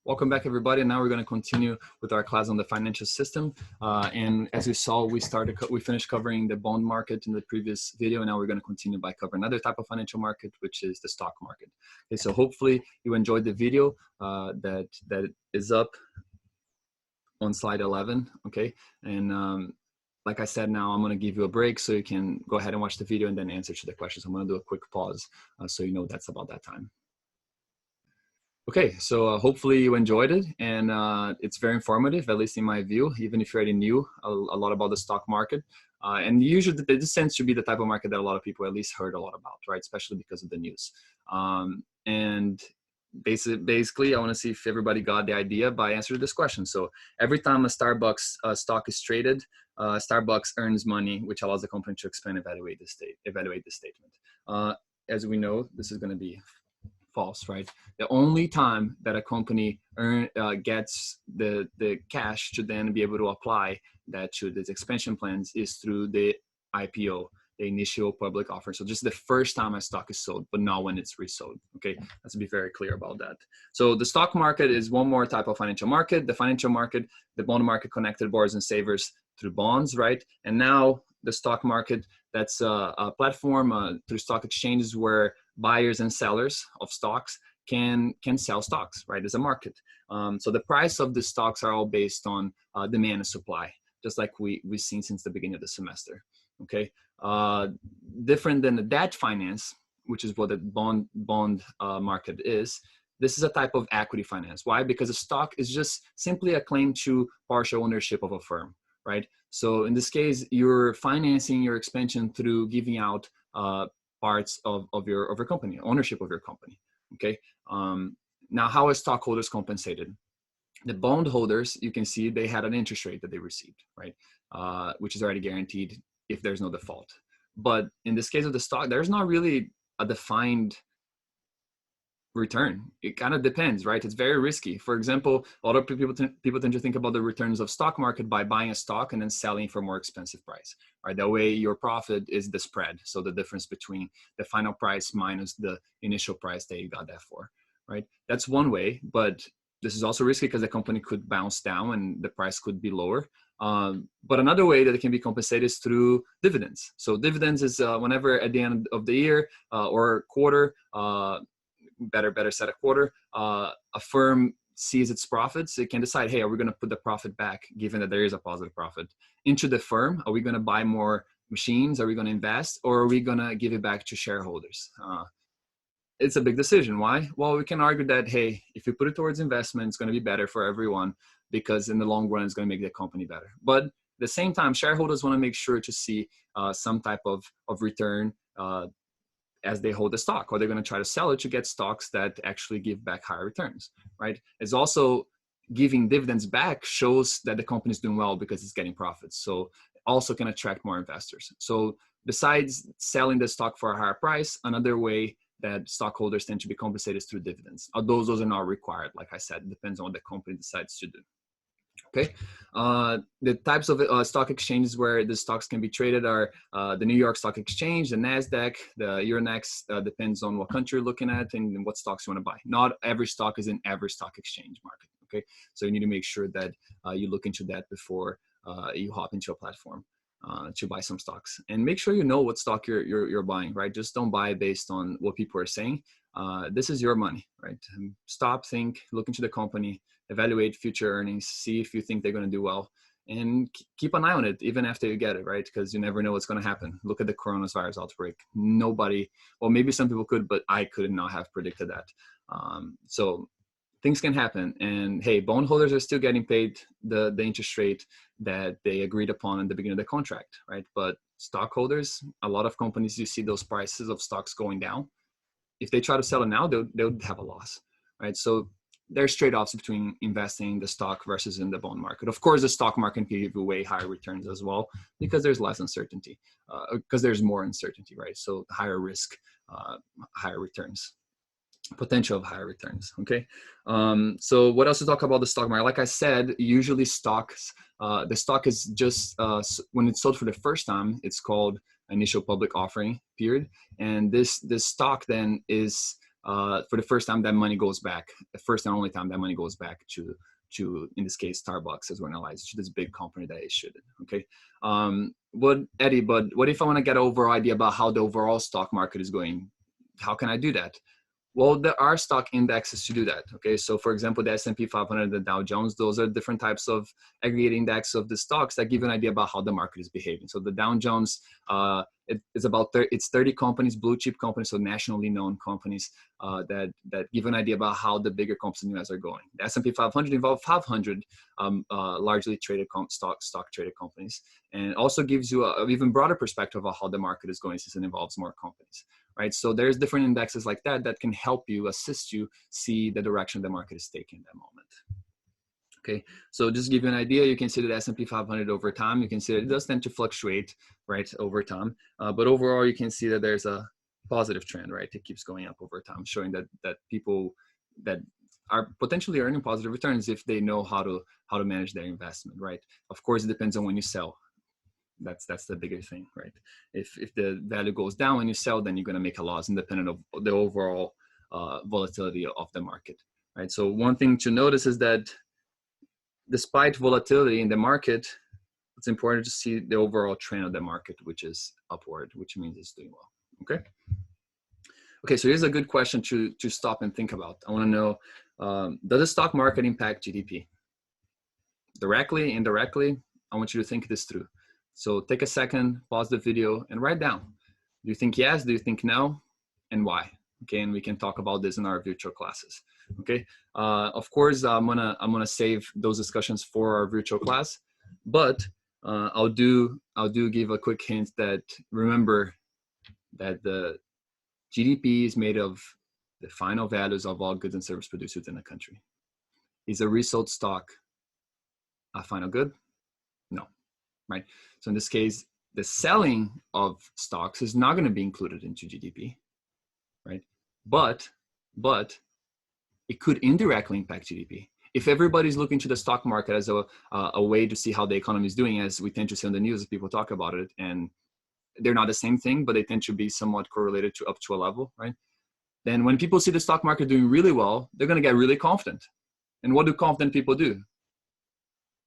Welcome back, everybody. Now we're going to continue with our class on the financial system. And as you saw, we finished covering the bond market in the previous video. And now we're going to continue by covering another type of financial market, which is the stock market. Okay, so hopefully you enjoyed the video that is up on slide 11. Okay, and like I said, now I'm going to give you a break so you can go ahead and watch the video and then answer to the questions. I'm going to do a quick pause so you know that's about that time. Okay, so hopefully you enjoyed it, and it's very informative, at least in my view, even if you already knew a lot about the stock market. And usually this tends to be the type of market that a lot of people at least heard a lot about, right? Especially because of the news. And basically, I want to see if everybody got the idea by answering this question. So every time a Starbucks stock is traded, Starbucks earns money, which allows the company to expand and evaluate the statement. As we know, this is going to be false, right? The only time that a company gets the cash to then be able to apply that to its expansion plans is through the IPO, the initial public offer. So just the first time a stock is sold, but not when it's resold. Okay, let's be very clear about that. So the stock market is one more type of financial market. The financial market, the bond market connected borrowers and savers through bonds, right? And now the stock market, that's a platform through stock exchanges where buyers and sellers of stocks can sell stocks, right, as a market. So the price of the stocks are all based on demand and supply, just like we've seen since the beginning of the semester, okay? Different than the debt finance, which is what the bond market is. This is a type of equity finance. Why? Because a stock is just simply a claim to partial ownership of a firm, right? So in this case, you're financing your expansion through giving out parts of your company, ownership of your company, okay? Now, how are stockholders compensated? The bondholders, you can see they had an interest rate that they received, right? Which is already guaranteed if there's no default. But in this case of the stock, there's not really a defined return. It kind of depends, right? It's very risky. For example, a lot of people tend to think about the returns of stock market by buying a stock and then selling for a more expensive price, right? That way your profit is the spread. So the difference between the final price minus the initial price that you got that for, right? That's one way, but this is also risky because the company could bounce down and the price could be lower. But another way that it can be compensated is through dividends. So dividends is whenever at the end of the year or quarter, better said a quarter, a firm sees its profits, it can decide, hey, are we going to put the profit back, given that there is a positive profit, into the firm? Are we going to buy more machines? Are we going to invest? Or are we going to give it back to shareholders? It's a big decision. Why? Well, we can argue that, hey, if you put it towards investment, it's going to be better for everyone because in the long run, it's going to make the company better. But at the same time, shareholders want to make sure to see some type of return as they hold the stock, or they're going to try to sell it to get stocks that actually give back higher returns, right? It's also giving dividends back shows that the company is doing well because it's getting profits. So it also can attract more investors. So besides selling the stock for a higher price, another way that stockholders tend to be compensated is through dividends. Although those are not required, like I said, it depends on what the company decides to do. Okay, the types of stock exchanges where the stocks can be traded are the New York Stock Exchange, the NASDAQ, the Euronext, depends on what country you're looking at and what stocks you want to buy. Not every stock is in every stock exchange market, okay? So you need to make sure that you look into that before you hop into a platform to buy some stocks. And make sure you know what stock you're buying, right? Just don't buy based on what people are saying. This is your money, right? Stop, think, look into the company, evaluate future earnings, see if you think they're going to do well, and keep an eye on it even after you get it, right? Because you never know what's going to happen. Look at the coronavirus outbreak. Nobody, well, maybe some people could, but I could not have predicted that. So things can happen. And hey, bondholders are still getting paid the interest rate that they agreed upon in the beginning of the contract, right? But stockholders, a lot of companies, you see those prices of stocks going down. If they try to sell it now, they'll have a loss, right? So there's trade-offs between investing in the stock versus in the bond market. Of course, the stock market can give you way higher returns as well because there's less uncertainty, because there's more uncertainty, right? So higher risk, higher returns, potential of higher returns, okay? So what else to talk about the stock market? Like I said, usually stocks, the stock is just, when it's sold for the first time, it's called initial public offering period. And this stock then is for the first time that money goes back, the first and only time that money goes back to in this case, Starbucks, as we're analyzing, to this big company that issued it, okay? Eddie, but what if I want to get an overall idea about how the overall stock market is going? How can I do that? Well, there are stock indexes to do that, okay? So for example, the S&P 500, the Dow Jones, those are different types of aggregate index of the stocks that give you an idea about how the market is behaving. So the Dow Jones, it's 30 companies, blue chip companies, so nationally known companies that give an idea about how the bigger companies in the US are going. The S&P 500 involves 500 largely traded stock traded companies, and also gives you an even broader perspective of how the market is going since it involves more companies. Right, so there's different indexes like that that can help you, assist you see the direction the market is taking at that moment. Okay, so just to give you an idea, you can see the S&P 500 over time. You can see that it does tend to fluctuate, right, over time. But overall, you can see that there's a positive trend, right? It keeps going up over time, showing that people that are potentially earning positive returns if they know how to manage their investment, right? Of course, it depends on when you sell. That's the bigger thing, right? If the value goes down when you sell, then you're going to make a loss independent of the overall volatility of the market, right? So one thing to notice is that despite volatility in the market, it's important to see the overall trend of the market, which is upward, which means it's doing well. Okay, so here's a good question to stop and think about. I want to know, does the stock market impact GDP? Directly, indirectly? I want you to think this through. So take a second, pause the video, and write down. Do you think yes? Do you think no? And why? Okay, and we can talk about this in our virtual classes. Okay, of course, I'm gonna save those discussions for our virtual class, but I'll do give a quick hint that remember that the GDP is made of the final values of all goods and services produced within the country. Is a resold stock a final good? No. Right? So in this case, the selling of stocks is not going to be included into GDP, right? But it could indirectly impact GDP. If everybody's looking to the stock market as a way to see how the economy is doing, as we tend to see on the news, as people talk about it, and they're not the same thing, but they tend to be somewhat correlated to up to a level, right? Then when people see the stock market doing really well, they're going to get really confident. And what do confident people do?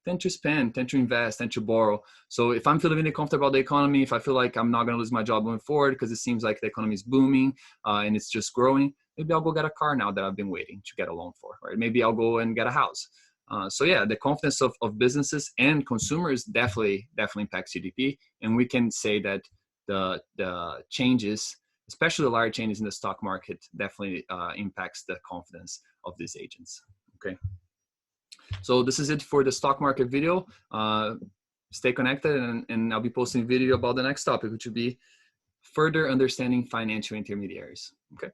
Tend to spend, tend to invest, tend to borrow. So if I'm feeling really comfortable about the economy, if I feel like I'm not going to lose my job going forward because it seems like the economy is booming and it's just growing, maybe I'll go get a car now that I've been waiting to get a loan for, right? Maybe I'll go and get a house. So yeah, the confidence of businesses and consumers definitely impacts GDP. And we can say that the changes, especially the large changes in the stock market, definitely impacts the confidence of these agents, okay? So this is it for the stock market video. Stay connected, and I'll be posting a video about the next topic, which will be further understanding financial intermediaries. Okay.